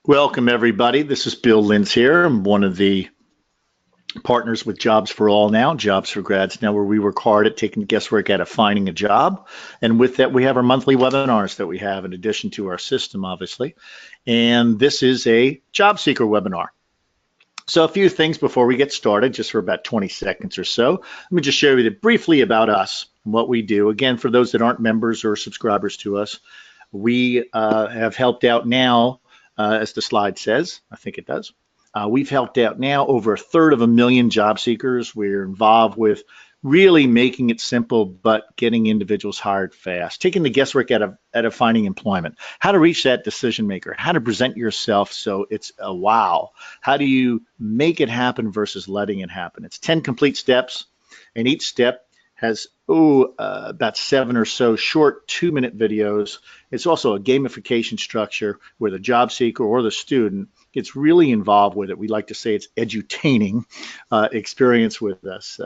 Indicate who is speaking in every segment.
Speaker 1: Welcome, everybody. This is Bill Lintz here. I'm one of the partners with Jobs for All now, Jobs for Grads now, where we work hard at taking the guesswork out of finding a job. And with that, we have our monthly webinars that we have in addition to our system, obviously. And this is a job seeker webinar. So a few things before we get started, just for about 20 seconds or so. Let me just share with you briefly about us and what we do. Again, for those that aren't members or subscribers to us, we have helped out now, as the slide says, I think it does. We've helped out now over 1/3 job seekers. We're involved with really making it simple, but getting individuals hired fast, taking the guesswork out of finding employment, how to reach that decision maker, how to present yourself so it's a wow. How do you make it happen versus letting it happen? It's 10 complete steps, and each step has about 7 or so short 2-minute videos. It's also a gamification structure where the job seeker or the student gets really involved with it. We like to say it's edutaining experience with us.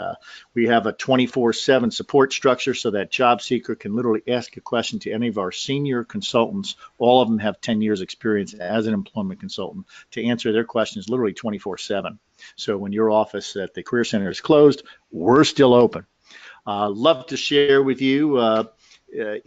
Speaker 1: We have a 24/7 support structure so that job seeker can literally ask a question to any of our senior consultants. All of them have 10 years experience as an employment consultant to answer their questions literally 24/7. So when your office at the Career Center is closed, we're still open. Love to share with you.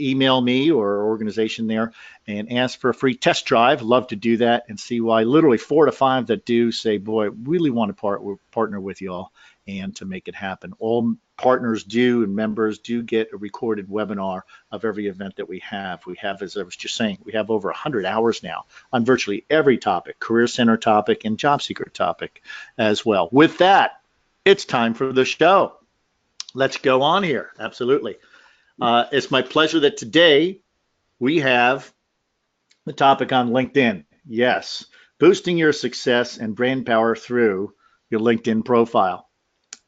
Speaker 1: Email me or our organization there and ask for a free test drive. Love to do that and see why literally 4 to 5 that do say, boy, really want to partner with y'all and to make it happen. All partners do and members do get a recorded webinar of every event that we have. We have, as I was just saying, we have over 100 hours now on virtually every topic, Career Center topic and job seeker topic as well. With that, it's time for the show. Let's go on here. Absolutely. It's my pleasure that today we have the topic on LinkedIn. Yes, boosting your success and brand power through your LinkedIn profile.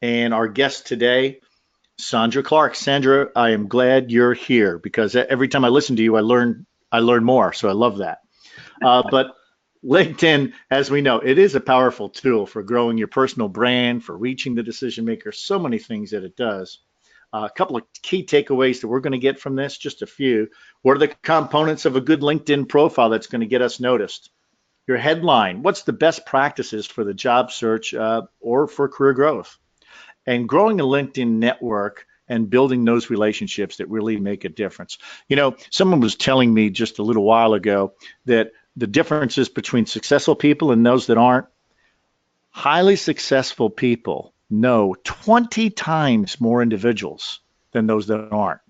Speaker 1: And our guest today, Sandra Clark. Sandra, I am glad you're here because every time I listen to you, I learn more. So I love that. But LinkedIn, as we know, it is a powerful tool for growing your personal brand, for reaching the decision maker, so many things that it does. A couple of key takeaways that we're going to get from this, just a few. What are the components of a good LinkedIn profile that's going to get us noticed? Your headline, what's the best practices for the job search or for career growth? And growing a LinkedIn network and building those relationships that really make a difference. You know, someone was telling me just a little while ago that the differences between successful people and those that aren't. Highly successful people know 20 times more individuals than those that aren't.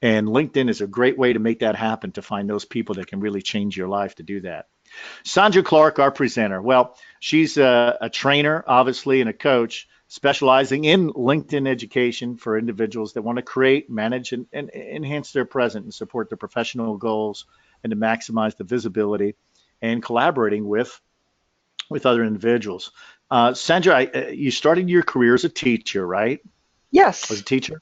Speaker 1: And LinkedIn is a great way to make that happen, to find those people that can really change your life to do that. Sandra Clark, our presenter. Well, she's a trainer, obviously, and a coach specializing in LinkedIn education for individuals that want to create, manage, and enhance their present and support their professional goals and to maximize the visibility and collaborating with other individuals. Sandra, you started your career as a teacher, right? As
Speaker 2: Yes.
Speaker 1: a teacher?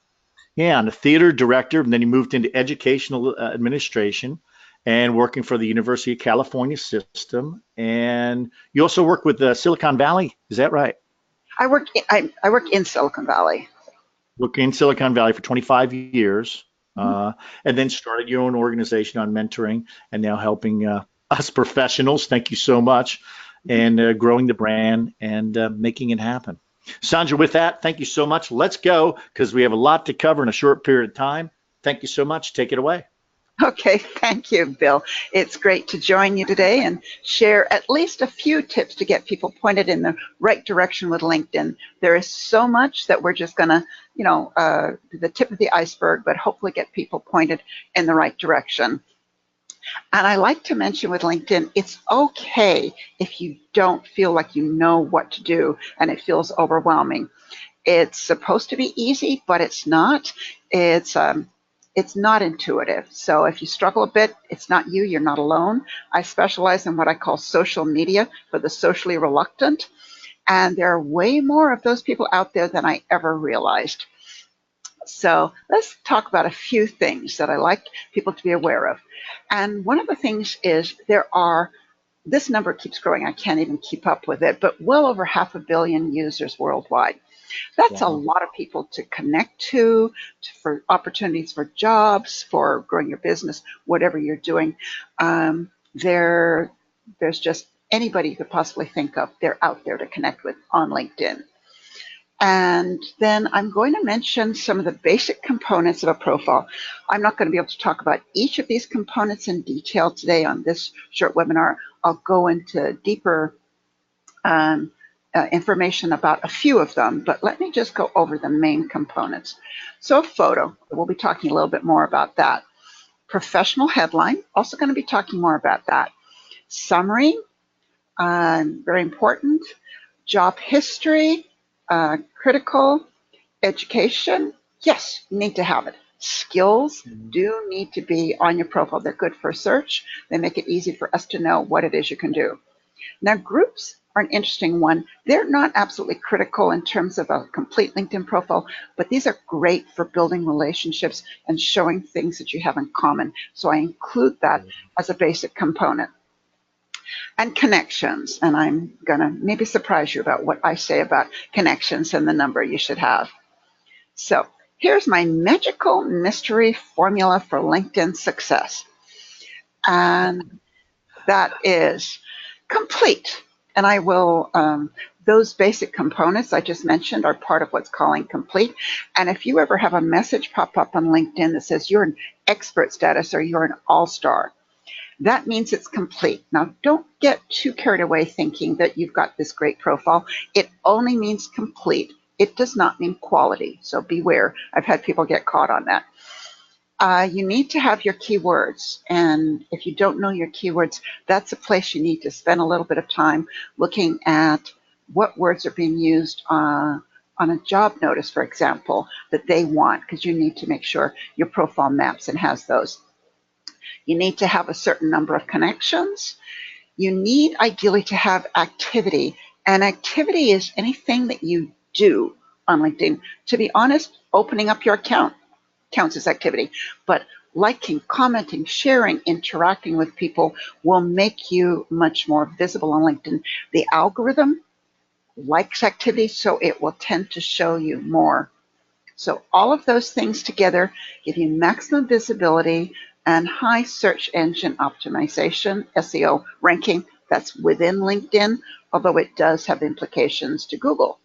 Speaker 1: Yeah, and a theater director, and then you moved into educational administration and working for the University of California system. And you also work with Silicon Valley, is that right?
Speaker 2: I work in Silicon Valley.
Speaker 1: Working in Silicon Valley for 25 years,
Speaker 2: Mhm.
Speaker 1: uh, and then started your own organization on mentoring and now helping us professionals. Thank you so much. And growing the brand and making it happen. Sandra, with that, thank you so much. Let's go because we have a lot to cover in a short period of time. Thank you so much. Take it away.
Speaker 2: Okay, thank you, Bill. It's great to join you today and share at least a few tips to get people pointed in the right direction with LinkedIn. There is so much that we're just going to, the tip of the iceberg, but hopefully get people pointed in the right direction. And I like to mention with LinkedIn, it's okay if you don't feel like you know what to do and it feels overwhelming. It's supposed to be easy, but it's not. It's not intuitive. So if you struggle a bit, it's not you. You're not alone. I specialize in what I call social media for the socially reluctant, and there are way more of those people out there than I ever realized. So let's talk about a few things that I like people to be aware of. And one of the things is this number keeps growing. I can't even keep up with it, but well over 500 million users worldwide. That's a
Speaker 1: Wow.
Speaker 2: lot of people to connect for opportunities for jobs, for growing your business, whatever you're doing. There's just anybody you could possibly think of, they're out there to connect with on LinkedIn. And then I'm going to mention some of the basic components of a profile. I'm not going to be able to talk about each of these components in detail today on this short webinar. I'll go into deeper information about a few of them, but let me just go over the main components. So a photo, we'll be talking a little bit more about that. Professional headline, also going to be talking more about that. Summary, very important. Job history, critical. Education, yes, you need to have it. Skills do need to be on your profile. They're good for search. They make it easy for us to know what it is you can do. Now, groups are an interesting one. They're not absolutely critical in terms of a complete LinkedIn profile, but these are great for building relationships and showing things that you have in common. So I include that as a basic component. And connections, and I'm going to maybe surprise you about what I say about connections and the number you should have. So here's my magical mystery formula for LinkedIn success. And that is complete. And I will, those basic components I just mentioned are part of what's calling complete. And if you ever have a message pop up on LinkedIn that says you're an expert status or you're an all-star, that means it's complete. Now, don't get too carried away thinking that you've got this great profile. It only means complete. It does not mean quality, so beware. I've had people get caught on that. You need to have your keywords, and if you don't know your keywords, that's a place you need to spend a little bit of time looking at what words are being used on a job notice, for example, that they want, because you need to make sure your profile maps and has those. You need to have a certain number of connections. You need ideally to have activity, and activity is anything that you do on LinkedIn. To be honest, opening up your account counts as activity, but liking, commenting, sharing, interacting with people will make you much more visible on LinkedIn. The algorithm likes activity, so it will tend to show you more. So all of those things together give you maximum visibility and high search engine optimization, SEO ranking. That's within LinkedIn, although it does have implications to Google.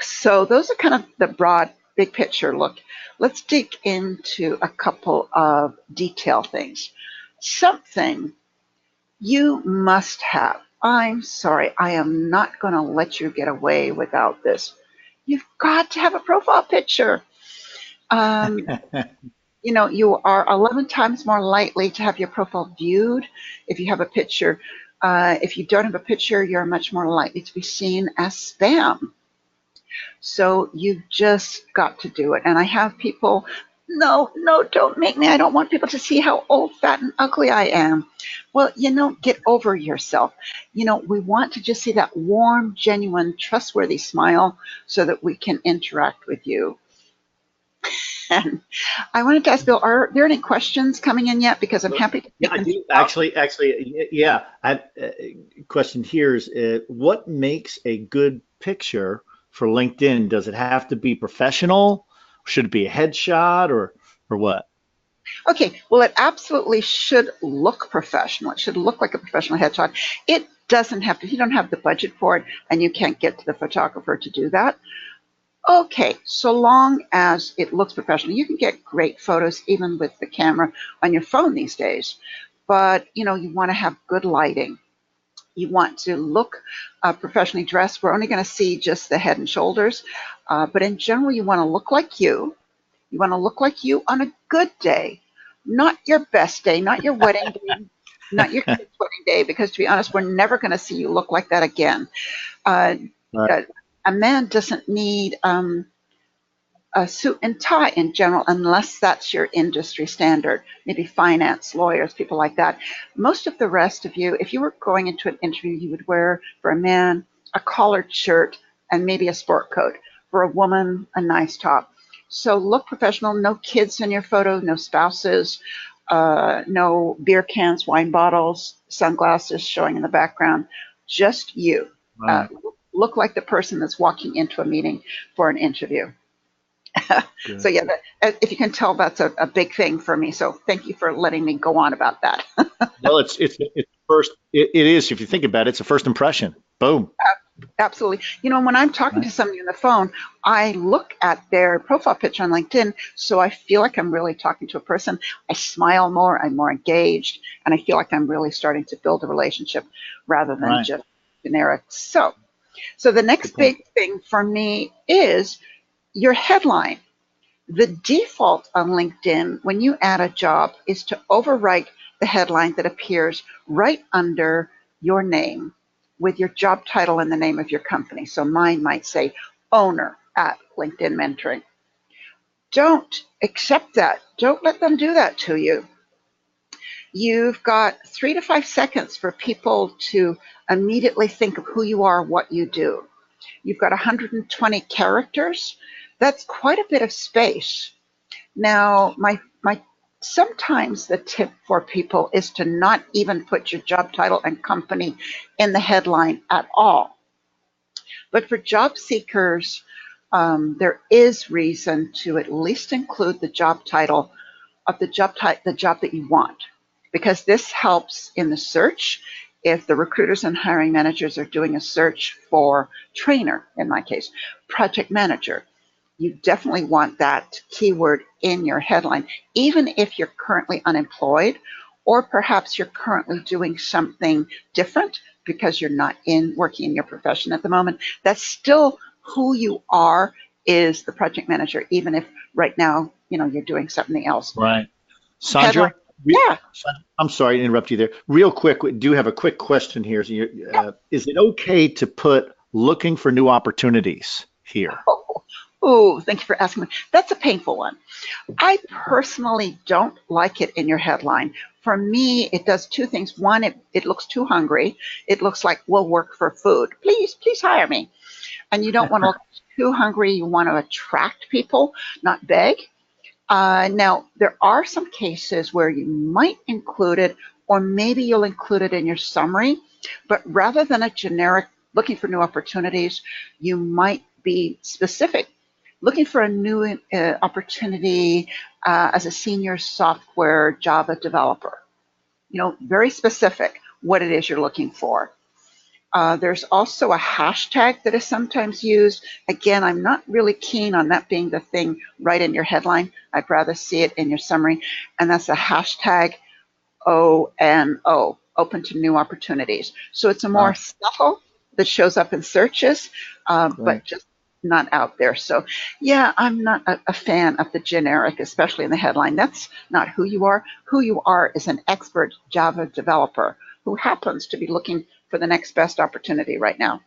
Speaker 2: So those are kind of the broad, big picture look. Let's dig into a couple of detail things. Something you must have. I'm sorry, I am not going to let you get away without this. You've got to have a profile picture. You know, you are 11 times more likely to have your profile viewed if you have a picture. If you don't have a picture, you're much more likely to be seen as spam. So you've just got to do it. And I have people, no, don't make me. I don't want people to see how old, fat, and ugly I am. Well, you know, get over yourself. You know, we want to just see that warm, genuine, trustworthy smile so that we can interact with you. And I wanted to ask Bill, are there any questions coming in yet? Because I'm happy to
Speaker 1: Yeah,
Speaker 2: take
Speaker 1: I
Speaker 2: them.
Speaker 1: do. Actually, yeah. Question here is, what makes a good picture for LinkedIn? Does it have to be professional? Should it be a headshot or what?
Speaker 2: Okay, well, it absolutely should look professional. It should look like a professional headshot. It doesn't have to, you don't have the budget for it, and you can't get to the photographer to do that. Okay, so long as it looks professional. You can get great photos even with the camera on your phone these days, but you know, you want to have good lighting. You want to look professionally dressed. We're only going to see just the head and shoulders, but in general, you want to look like you. You want to look like you on a good day, not your best day, not your wedding day, not your kid's wedding day, because to be honest, we're never going to see you look like that again. Uh,
Speaker 1: Right.
Speaker 2: a man doesn't need a suit and tie in general, unless that's your industry standard, maybe finance, lawyers, people like that. Most of the rest of you, if you were going into an interview, you would wear, for a man, a collared shirt and maybe a sport coat. For a woman, a nice top. So look professional, no kids in your photo, no spouses, no beer cans, wine bottles, sunglasses showing in the background, just you. Uh,
Speaker 1: Wow.
Speaker 2: look like the person that's walking into a meeting for an interview. So
Speaker 1: Good.
Speaker 2: yeah, if you can tell, that's a big thing for me. So thank you for letting me go on about that.
Speaker 1: Well, it's first. It is. If you think about it, it's a first impression. Boom.
Speaker 2: Absolutely. When I'm talking
Speaker 1: Right.
Speaker 2: to somebody on the phone, I look at their profile picture on LinkedIn, so I feel like I'm really talking to a person. I smile more, I'm more engaged, and I feel like I'm really starting to build a relationship rather than
Speaker 1: Right.
Speaker 2: just generic. So the
Speaker 1: Good
Speaker 2: next
Speaker 1: point.
Speaker 2: big thing for me is your headline. The default on LinkedIn when you add a job is to overwrite the headline that appears right under your name with your job title and the name of your company. So mine might say owner at LinkedIn Mentoring. Don't accept that. Don't let them do that to you. You've got 3 to 5 seconds for people to immediately think of who you are, what you do. You've got 120 characters. That's quite a bit of space. Now, my sometimes the tip for people is to not even put your job title and company in the headline at all. But for job seekers, there is reason to at least include the job title of the job that you want, because this helps in the search. If the recruiters and hiring managers are doing a search for trainer, in my case, project manager, you definitely want that keyword in your headline, even if you're currently unemployed, or perhaps you're currently doing something different because you're not in working in your profession at the moment. That's still who you are, is the project manager, even if right now, you're doing something else.
Speaker 1: Right.
Speaker 2: Headline.
Speaker 1: Sandra,
Speaker 2: Yeah.
Speaker 1: I'm sorry to interrupt you there. Real quick, we do have a quick question here. So is it okay to put looking for new opportunities here?
Speaker 2: Oh, oh, thank you for asking me. That's a painful one. I personally don't like it in your headline. For me, it does two things. One, it looks too hungry. It looks like we'll work for food. Please hire me. And you don't want to look too hungry. You want to attract people, not beg. Now, there are some cases where you might include it, or maybe you'll include it in your summary, but rather than a generic looking for new opportunities, you might be specific. Looking for a new opportunity as a senior software Java developer. Very specific what it is you're looking for. There's also a hashtag that is sometimes used. Again, I'm not really keen on that being the thing right in your headline. I'd rather see it in your summary. And that's a hashtag ONO, open to new opportunities. So it's a more
Speaker 1: Right.
Speaker 2: subtle that shows up in searches, but
Speaker 1: Great.
Speaker 2: just not out there. So yeah, I'm not a fan of the generic, especially in the headline. That's not who you are. Who you are is an expert Java developer who happens to be looking for the next best opportunity right now.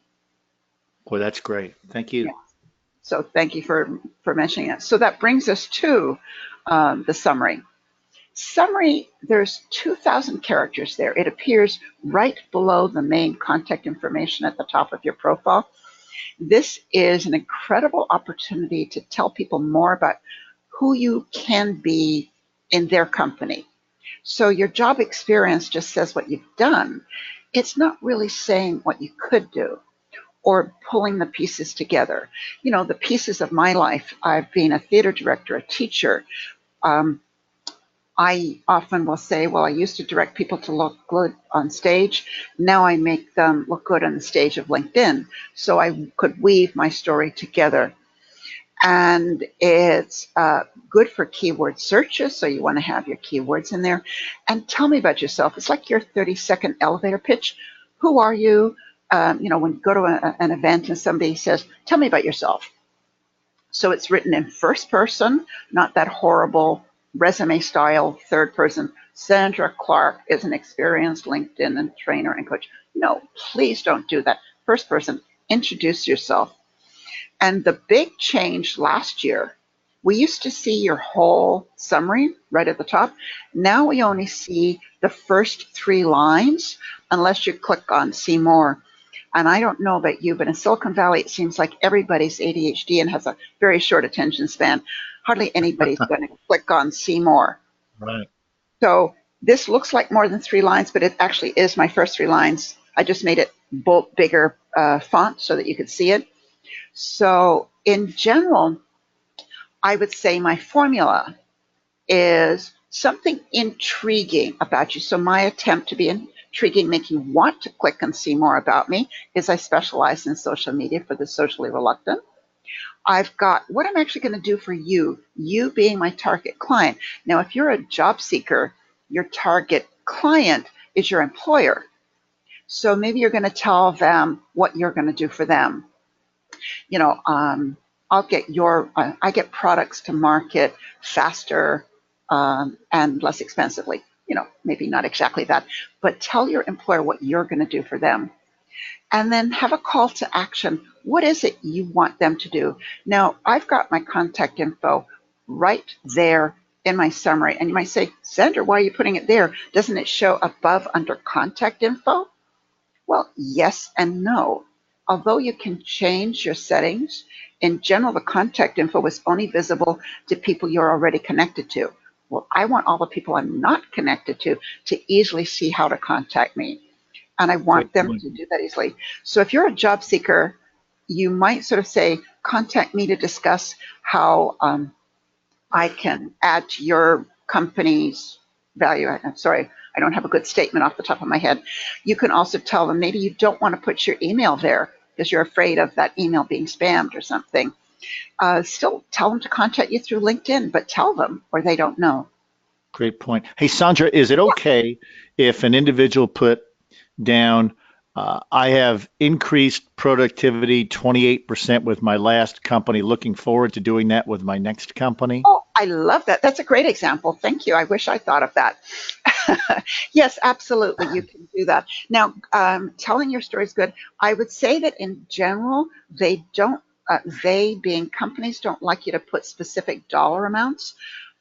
Speaker 1: Boy, that's great. Thank
Speaker 2: Yeah.
Speaker 1: you.
Speaker 2: So thank you for mentioning it. So that brings us to the summary. Summary, there's 2,000 characters there. It appears right below the main contact information at the top of your profile. This is an incredible opportunity to tell people more about who you can be in their company. So your job experience just says what you've done. It's not really saying what you could do or pulling the pieces together. The pieces of my life. I've been a theater director, a teacher. Um, I often will say, well, I used to direct people to look good on stage. Now I make them look good on the stage of LinkedIn. So I could weave my story together. And it's good for keyword searches. So you want to have your keywords in there. And tell me about yourself. It's like your 30-second elevator pitch. Who are you? When you go to an event and somebody says, tell me about yourself. So it's written in first person, not that horrible resume style third person. Sandra Clark is an experienced LinkedIn and trainer and coach. No, please don't do that. First person, introduce yourself. And the big change last year, we used to see your whole summary right at the top. Now we only see the first 3 lines unless you click on see more. And I don't know about you, but in Silicon Valley, it seems like everybody's ADHD and has a very short attention span. Hardly anybody's going to click on see more.
Speaker 1: Right.
Speaker 2: So this looks like more than 3 lines, but it actually is my first 3 lines. I just made it bold, bigger font so that you could see it. So in general, I would say my formula is something intriguing about you. So my attempt to be intriguing, make you want to click and see more about me, is I specialize in social media for the socially reluctant. I've got what I'm actually going to do for you, you being my target client. Now, if you're a job seeker, your target client is your employer. So maybe you're going to tell them what you're going to do for them. You know, I get products to market faster and less expensively. You know, maybe not exactly that, but tell your employer what you're going to do for them. And then have a call to action. What is it you want them to do? Now, I've got my contact info right there in my summary. And you might say, Sandra, why are you putting it there? Doesn't it show above under contact info? Well, yes and no. Although you can change your settings, in general, the contact info is only visible to people you're already connected to. Well, I want all the people I'm not connected to easily see how to contact me. And I want
Speaker 1: Great
Speaker 2: them
Speaker 1: point.
Speaker 2: to do that easily. So if you're a job seeker, you might sort of say, contact me to discuss how I can add to your company's value. I'm sorry, I don't have a good statement off the top of my head. You can also tell them maybe you don't want to put your email there because you're afraid of that email being spammed or something. Still tell them to contact you through LinkedIn, but tell them or they don't know.
Speaker 1: Great point. Hey, Sandra, is it okay if an individual put down, I have increased productivity 28% with my last company, looking forward to doing that with my next company?
Speaker 2: Oh, I love that. That's a great example. Thank you. I wish I thought of that. Yes, absolutely. You can do that. Now, telling your story is good. I would say that in general, they don't, they being companies don't like you to put specific dollar amounts.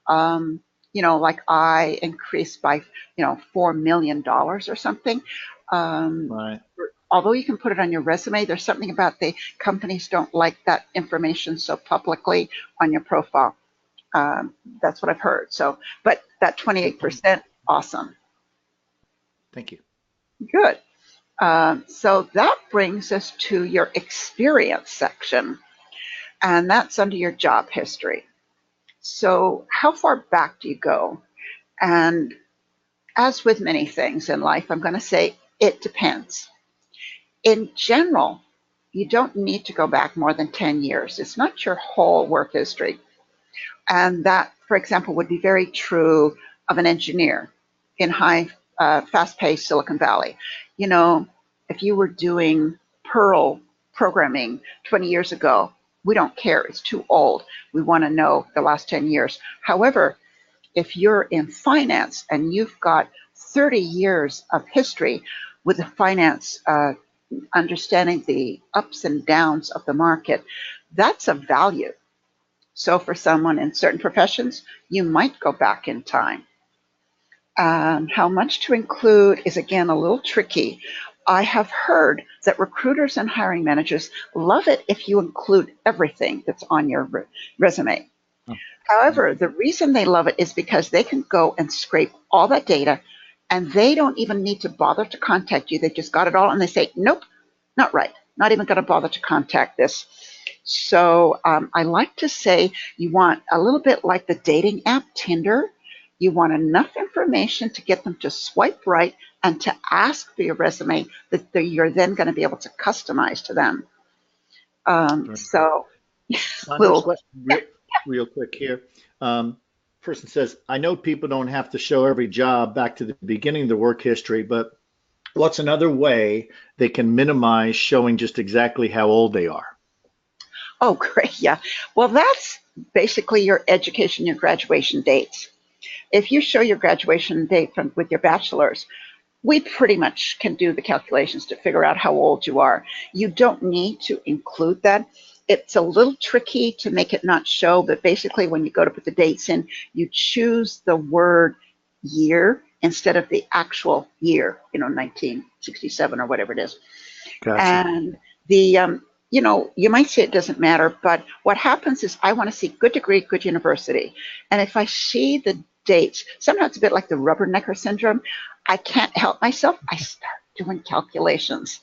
Speaker 2: Um, you know, like I increased by, $4 million or something. Um,
Speaker 1: Right.
Speaker 2: Although you can put it on your resume, there's something about the companies don't like that information so publicly on your profile. That's what I've heard. So, but that
Speaker 1: Good point.
Speaker 2: 28%, awesome.
Speaker 1: Thank you.
Speaker 2: Good. So that brings us to your experience section, and that's under your job history. So, how far back do you go? And as with many things in life, I'm going to say it depends. In general, you don't need to go back more than 10 years. It's not your whole work history. And that, for example, would be very true of an engineer in fast-paced Silicon Valley. You know, if you were doing Perl programming 20 years ago, we don't care. It's too old. We want to know the last 10 years. However, if you're in finance and you've got 30 years of history with the finance, understanding the ups and downs of the market, that's a value. So for someone in certain professions, you might go back in time. How much to include is again a little tricky. I have heard that recruiters and hiring managers love it if you include everything that's on your resume.
Speaker 1: Oh,
Speaker 2: However,
Speaker 1: mhm.
Speaker 2: the reason they love it is because they can go and scrape all that data and they don't even need to bother to contact you. They just got it all and they say, nope, not right. Not even going to bother to contact this. So I like to say you want a little bit like the dating app Tinder. You want enough information to get them to swipe right and to ask for your resume that you're then going to be able to customize to them.
Speaker 1: Very good.
Speaker 2: So
Speaker 1: Sandra,
Speaker 2: little,
Speaker 1: question real quick here. Um, Person says, I know people don't have to show every job back to the beginning of the work history, but what's another way they can minimize showing just exactly how old they are?
Speaker 2: oh, great, yeah. Well, that's basically your education, your graduation dates. If you show your graduation date with your bachelor's, we pretty much can do the calculations to figure out how old you are. You don't need to include that. It's a little tricky to make it not show, but basically when you go to put the dates in, you choose the word year instead of the actual year, 1967 or whatever it is.
Speaker 1: Gotcha.
Speaker 2: And the, you might say it doesn't matter, but what happens is I want to see good degree, good university. And if I see the dates, sometimes it's a bit like the rubbernecker syndrome. I can't help myself. I start doing calculations.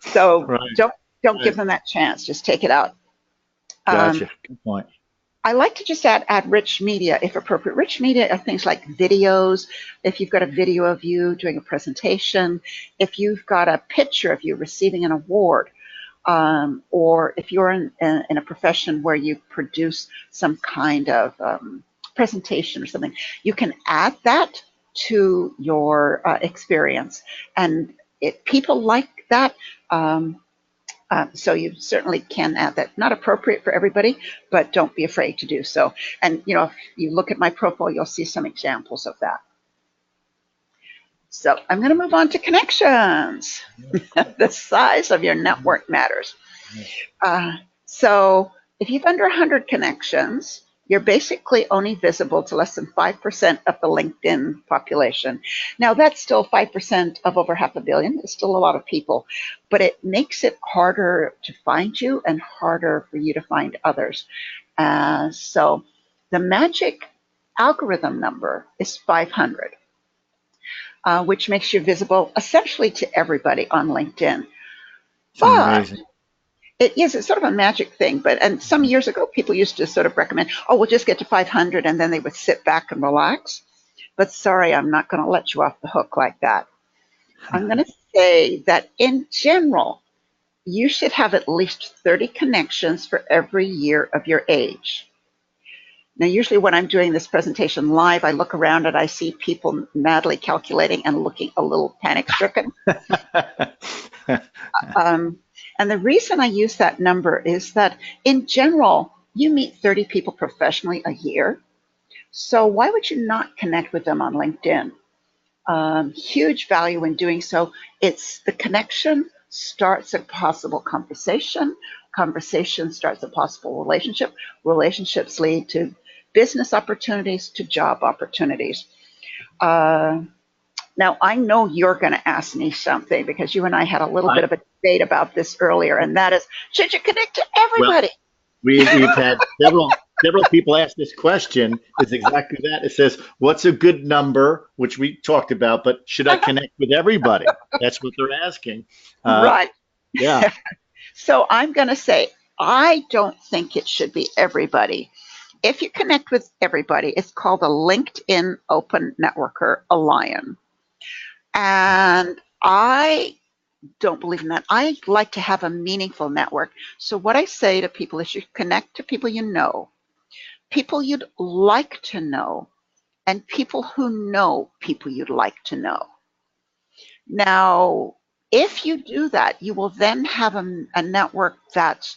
Speaker 2: So
Speaker 1: Right,
Speaker 2: don't give
Speaker 1: right.
Speaker 2: them that chance. Just take it out. Um,
Speaker 1: Gotcha. Good point.
Speaker 2: I like to just add rich media if appropriate. Rich media are things like videos. If you've got a video of you doing a presentation, if you've got a picture of you receiving an award, or if you're in a profession where you produce some kind of presentation or something, you can add that to your experience, and people like that. So you certainly can add that. Not appropriate for everybody, but don't be afraid to do so. And if you look at my profile, you'll see some examples of that. So I'm going to move on to connections. The size of your network matters. Uh, so if you've under 100 connections, you're basically only visible to less than 5% of the LinkedIn population. Now, that's still 5% of over 500 million. It's still a lot of people, but it makes it harder to find you and harder for you to find others. So the magic algorithm number is 500, which makes you visible essentially to everybody on LinkedIn.
Speaker 1: It's
Speaker 2: But
Speaker 1: amazing.
Speaker 2: it's sort of a magic thing, and some years ago, people used to sort of recommend, oh, we'll just get to 500, and then they would sit back and relax. But sorry, I'm not going to let you off the hook like that. I'm going to say that in general, you should have at least 30 connections for every year of your age. Now, usually when I'm doing this presentation live, I look around and I see people madly calculating and looking a little panic stricken. And the reason I use that number is that in general, you meet 30 people professionally a year. So why would you not connect with them on LinkedIn? Huge value in doing so. It's the connection starts a possible conversation. Conversation starts a possible relationship. Relationships lead to business opportunities, to job opportunities. Now, I know you're going to ask me something because you and I had a little
Speaker 1: I,
Speaker 2: bit of a debate about this earlier, and that is, should you connect to
Speaker 1: well,
Speaker 2: everybody?
Speaker 1: we've had several people ask this question. It's exactly that. It says, "What's a good number?" Which we talked about, but should I connect with everybody? That's what they're asking. Uh,
Speaker 2: Right.
Speaker 1: yeah.
Speaker 2: So I'm going to say, I don't think it should be everybody. If you connect with everybody, it's called a LinkedIn Open Networker, a Lion. And I don't believe in that. I like to have a meaningful network. So what I say to people is you connect to people you know, people you'd like to know, and people who know people you'd like to know. Now, if you do that, you will then have a network that's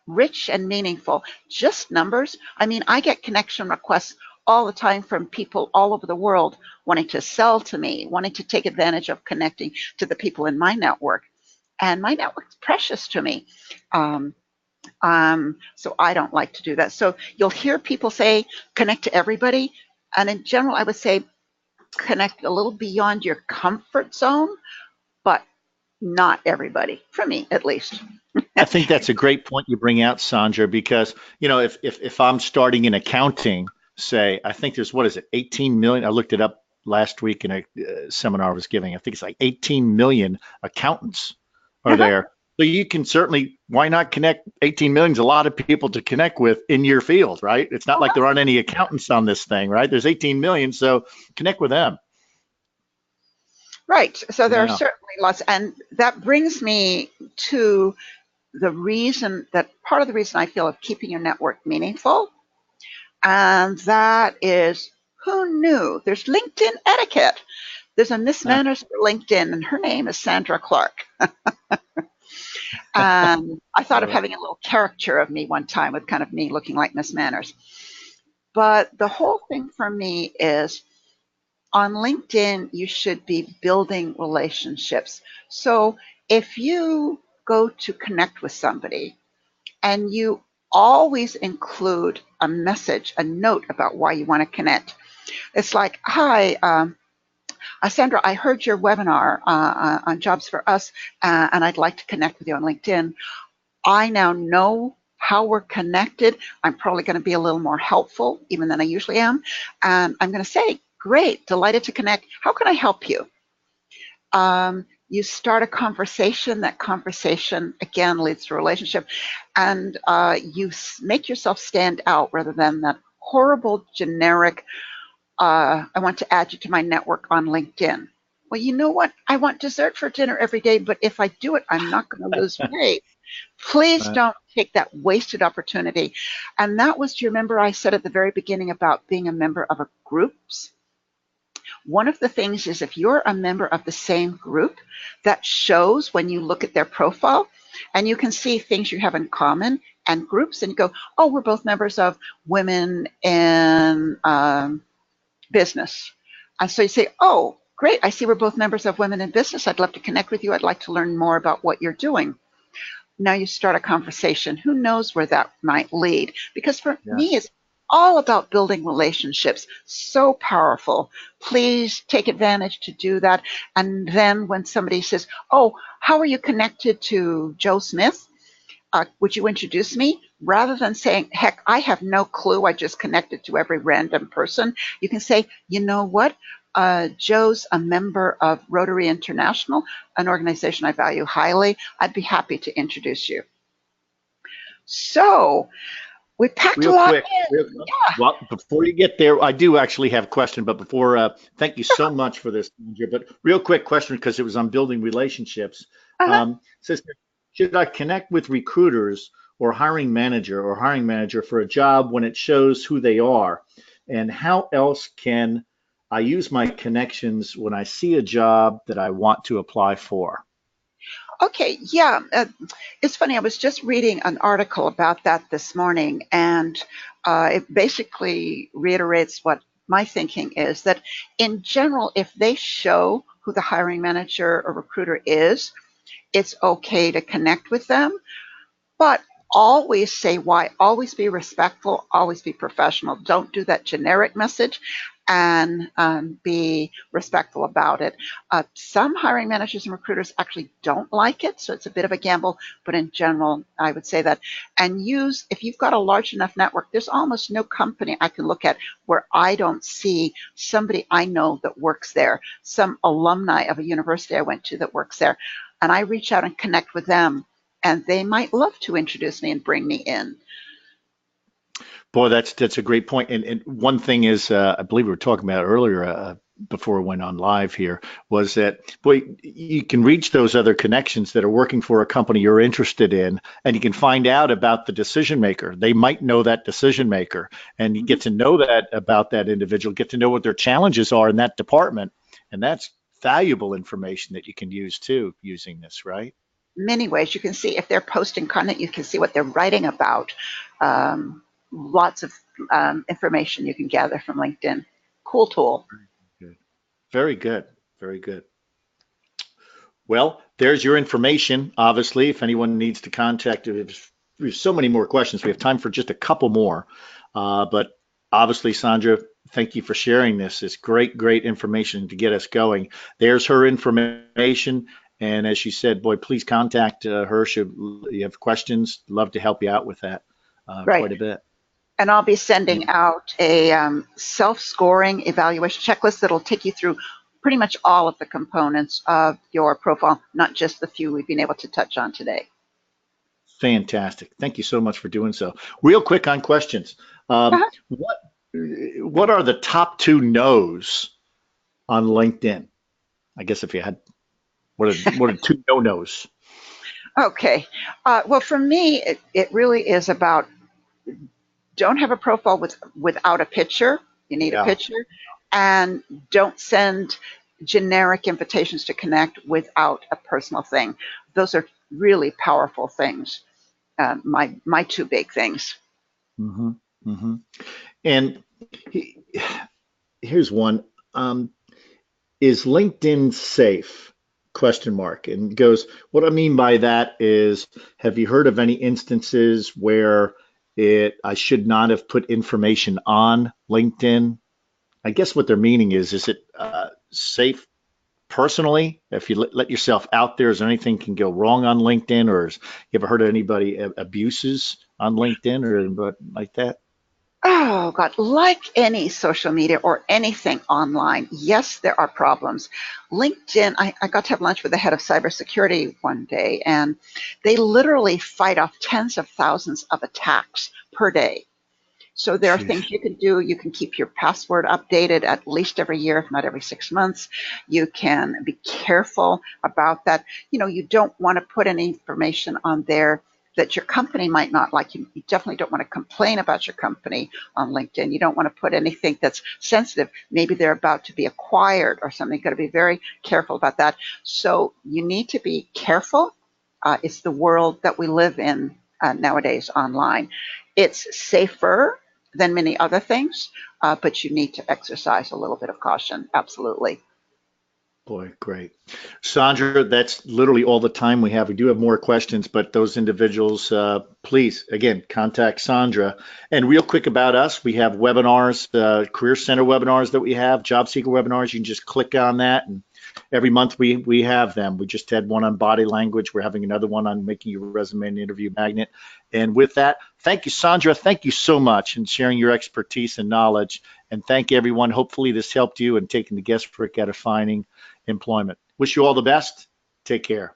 Speaker 2: rich and meaningful. Just numbers. I mean, I get connection requests all the time from people all over the world wanting to sell to me, wanting to take advantage of connecting to the people in my network. And my network's precious to me. Um, so I don't like to do that. So you'll hear people say, connect to everybody. And in general, I would say connect a little beyond your comfort zone, but not everybody, for me at least.
Speaker 1: I think that's a great point you bring out, Sandra, because if I'm starting in accounting, say, I think there's what is it, 18 million? I looked it up last week in a seminar I was giving. I think it's like 18 million accountants are
Speaker 2: Uh-huh.
Speaker 1: there. So you can certainly, why not connect? 18 million is a lot of people to connect with in your field, right? It's not like there aren't any accountants on this thing, right? There's 18 million, so connect with them.
Speaker 2: Right. So there are
Speaker 1: Yeah.
Speaker 2: certainly lots. And that brings me to the reason that part of the reason I feel of keeping your network meaningful. And that is, who knew? There's LinkedIn etiquette. There's a Miss
Speaker 1: Uh,
Speaker 2: Manners for LinkedIn, and her name is Sandra Clark. And I thought of
Speaker 1: love it.
Speaker 2: having a little caricature of me one time with kind of me looking like Miss Manners. But the whole thing for me is on LinkedIn, you should be building relationships. So if you go to connect with somebody and you always include a message, a note about why you want to connect, it's like, hi, Sandra, I heard your webinar on Jobs for Us, and I'd like to connect with you on LinkedIn. I now know how we're connected. I'm probably going to be a little more helpful even than I usually am. And I'm going to say, great, delighted to connect. How can I help you? You start a conversation. That conversation again leads to a relationship, and you make yourself stand out rather than that horrible generic. I want to add you to my network on LinkedIn. Well, you know what? I want dessert for dinner every day, but if I do it, I'm not going to lose weight. Please
Speaker 1: Right.
Speaker 2: don't take that wasted opportunity. And that was, do you remember I said at the very beginning about being a member of a groups? One of the things is if you're a member of the same group, that shows when you look at their profile and you can see things you have in common and groups and you go, oh, we're both members of women in business. And so you say, oh, great, I see we're both members of women in business. I'd love to connect with you. I'd like to learn more about what you're doing. Now you start a conversation. Who knows where that might lead? Because for me,
Speaker 1: Yes.
Speaker 2: it's all about building relationships. So powerful. Please take advantage to do that. And then when somebody says, oh, how are you connected to Joe Smith? Would you introduce me? Rather than saying, heck, I have no clue, I just connected to every random person, you can say, you know what? Joe's a member of Rotary International, an organization I value highly. I'd be happy to introduce you. So we packed a
Speaker 1: Real
Speaker 2: lot
Speaker 1: quick, real,
Speaker 2: in. Yeah.
Speaker 1: well, before you get there, I do actually have a question, but before, thank you so much for this, Andrea. But real quick question, because it was on building relationships.
Speaker 2: Uh-huh.
Speaker 1: Says, should I connect with recruiters or hiring manager for a job when it shows who they are? And how else can I use my connections when I see a job that I want to apply for?
Speaker 2: Okay, yeah. It's funny. I was just reading an article about that this morning, and it basically reiterates what my thinking is that in general, if they show who the hiring manager or recruiter is, it's okay to connect with them. But always say why. Always be respectful. Always be professional. Don't do that generic message and be respectful about it. Some hiring managers and recruiters actually don't like it, so it's a bit of a gamble. But in general, I would say that. And use, if you've got a large enough network, there's almost no company I can look at where I don't see somebody I know that works there, some alumni of a university I went to that works there. And I reach out and connect with them and they might love to introduce me and bring me in.
Speaker 1: Boy, that's a great point. And one thing is, I believe we were talking about earlier before we went on live here, was that boy, you can reach those other connections that are working for a company you're interested in, and you can find out about the decision maker. They might know that decision maker, and you
Speaker 2: Mhm.
Speaker 1: get to know that about that individual, get to know what their challenges are in that department, and that's valuable information that you can use too using this, right?
Speaker 2: Many ways you can see if they're posting content, you can see what they're writing about. Lots of information you can gather from LinkedIn. Cool tool.
Speaker 1: Good. Very good. Very good. Well, there's your information. Obviously, if anyone needs to contact you, we have so many more questions. We have time for just a couple more. But obviously, Sandra, thank you for sharing this. It's great, great information to get us going. There's her information. And as she said, boy, please contact her. Should you have questions, love to help you out with that
Speaker 2: Right.
Speaker 1: quite a bit.
Speaker 2: And I'll be sending out a self-scoring evaluation checklist that'll take you through pretty much all of the components of your profile, not just the few we've been able to touch on today.
Speaker 1: Fantastic. Thank you so much for doing so. Real quick on questions.
Speaker 2: Uh-huh.
Speaker 1: What are the top two no's on LinkedIn? I guess if you had what are two no-nos?
Speaker 2: Okay. Well, for me, it really is about don't have a profile without a picture. You need a
Speaker 1: Yeah.
Speaker 2: picture, and don't send generic invitations to connect without a personal thing. Those are really powerful things. My two big things.
Speaker 1: hmm hmm And he, here's one. Um, is LinkedIn safe? Question mark. And goes, what I mean by that is, have you heard of any instances where I should not have put information on LinkedIn? I guess what they're meaning is it safe personally? If you let yourself out there, is there anything can go wrong on LinkedIn, or you ever heard of anybody abuses on LinkedIn or like that?
Speaker 2: Oh, God, like any social media or anything online, yes, there are problems. LinkedIn, I got to have lunch with the head of cybersecurity one day, and they literally fight off tens of thousands of attacks per day. So there are
Speaker 1: Jeez.
Speaker 2: things you can do. You can keep your password updated at least every year, if not every 6 months. You can be careful about that. You don't want to put any information on there that your company might not like. You definitely don't want to complain about your company on LinkedIn. You don't want to put anything that's sensitive. Maybe they're about to be acquired or something. You've got to be very careful about that. So you need to be careful. It's the world that we live in nowadays online. It's safer than many other things, but you need to exercise a little bit of caution. Absolutely.
Speaker 1: Boy, great. Sandra, that's literally all the time we have. We do have more questions, but those individuals, please, again, contact Sandra. And real quick about us, we have webinars, Career Center webinars that we have, job seeker webinars. You can just click on that, and every month we have them. We just had one on body language. We're having another one on making your resume an interview magnet. And with that, thank you, Sandra. Thank you so much in sharing your expertise and knowledge. And thank everyone. Hopefully this helped you in taking the guesswork out of finding employment. Wish you all the best. Take care.